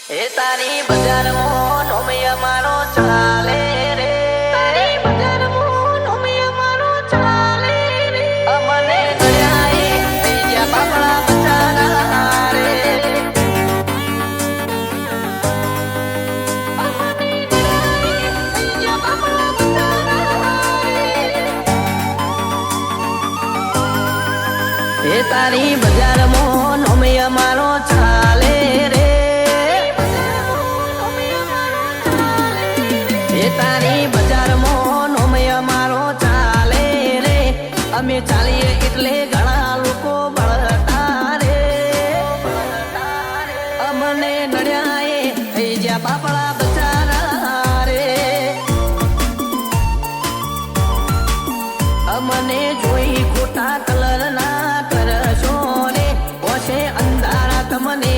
એ તારી બજારમાં નોમિયા મારો ચાલે રે, તારી બજારમાં નોમિયા મારો ચાલે રે. અમને નળ્યાએ થઈ ગયા બાપડા બચારા રે. અમને નળ્યાએ થઈ ગયા બાપડા બચારા રે. એ તારી બજારમાં નોમિયા મારો ચાલે રે, તારી બજારમાં નોમય મારો ચાલે રે. અમે ચાલીએ એટલે ઘણા લોકો બળતા રે. અમને નડ્યાએ થઈ ગયા બાપડા બચારા રે. અમને જોઈ ખોટા કલર ના કરશો રે, ઓછે અંધારા તમને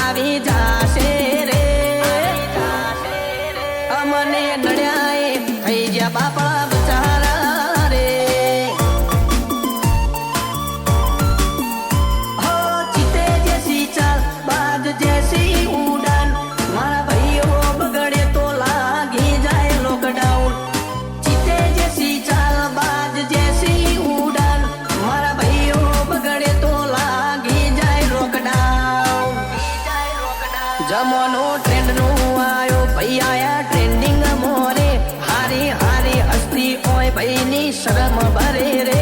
આવી જાશે રે. અમને નડ્યાએ થઈ ગયા બાપડા બચારા રે. હો ચીતે જેસી ચાલ બાજ જેસી ઉડાન, મારા ભાઈઓ બગડે તો લાગી જાય લોકડાઉન. ચીતે જેસી ચાલ બાજ જેસી ઉડાન, મારા ભાઈઓ બગડે તો લાગી જાય લોકડાઉન. જમાનો ટ્રેન્ડ નું આયો ભાઈ, આયા ટ્રેન્ડિંગ મોરે. હારી હારી હસ્તી ઓય ભાઈની શરમ ભરે રે.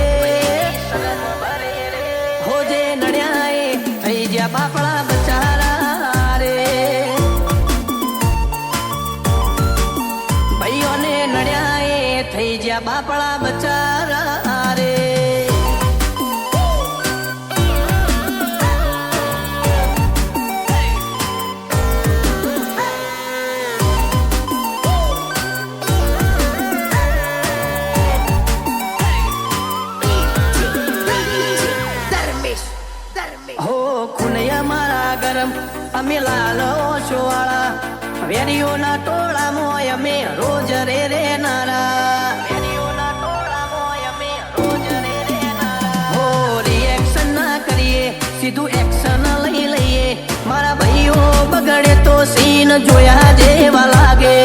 હોજે નડ્યાએ થઈ ગયા બાપડા બચારા રે. ભાઈઓને નડ્યાએ થઈ ગયા બાપડા બચારા રે. હો ખુનૈયા મારા ગરમ અમે લાલો વાળા, વેરીઓના ટોળા મોય અમે રોજ રે રે નારા. વેરીઓના ટોળા મોય અમે રોજ રે રે નારા. હો રિએક્શન ના કરીએ, સીધું એક્શન લઈ લઈએ. મારા ભાઈઓ બગડે તો સીન જોયા જેવા લાગે.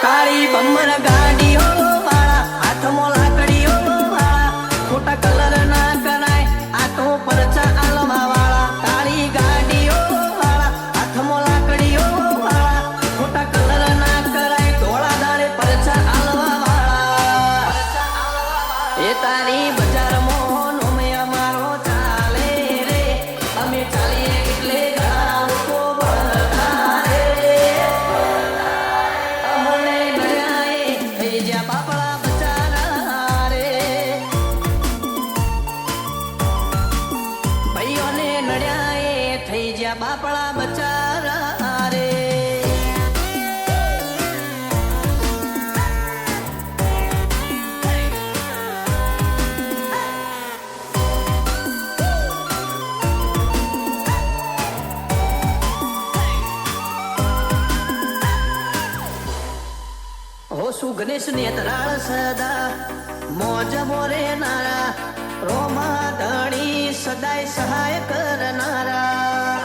કાળી બમ્બર ગાડીઓ વાળા, હાથમાં લાકડીઓ વાળા, ખોટા કલર ના કરાય આ તો પરચા આલવા વાળા. કાળી ગાડીઓ વાળા, હાથમાં લાકડીઓ વાળા, ખોટા કલર ના કરાય ધોળા દાડે પરચા આલવા વાળા. એ તારી બજારમાં નોમય મારો ચાલે રે. અમે ચાલીએ એટલે ઘણા લોકો બળતા રે. અમને નડ્યાએ થઈ ગયા બાપડા બચારા રે. ભાઈઓને નડ્યાએ થઈ ગયા બાપડા બચારા રે. હો શું ગણેશ ને ધરાળ સદા મોજ મોરે નારા, રોમા ધણી સદાય સહાય કરનારા.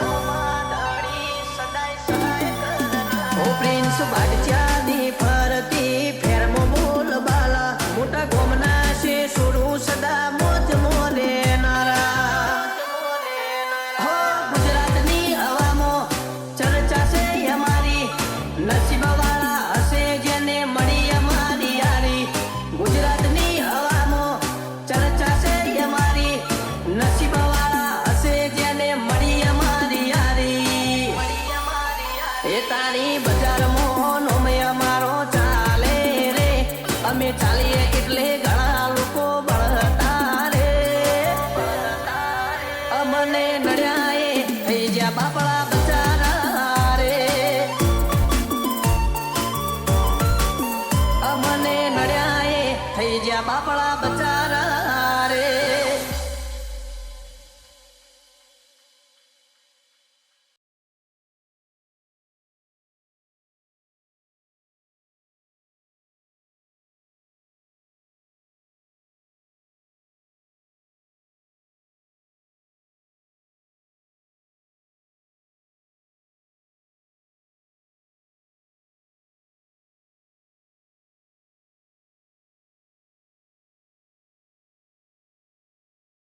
હો પ્રિન્સ ભાટચાની ફરતી ફેરમો બોલ બાલા, મોટા ગોમના છે છોડું સદા મોજ મોરે નારા. હો ગુજરાતની હવામાં ચર્ચા છે અમારી, નસીબ વાળા હશે જેને મળી અમારી યારી. ગુજરાતની હવામાં ચર્ચા છે અમારી, નસીબ વાળા હશે જેને મળી અમારી યારી. એ તારી બજારમાં નોમય મારો ચાલે રે. અમે ચાલીએ એટલે ઘણા લોકો બળતા રે. અમને નડ્યાએ થઈ ગયા બાપા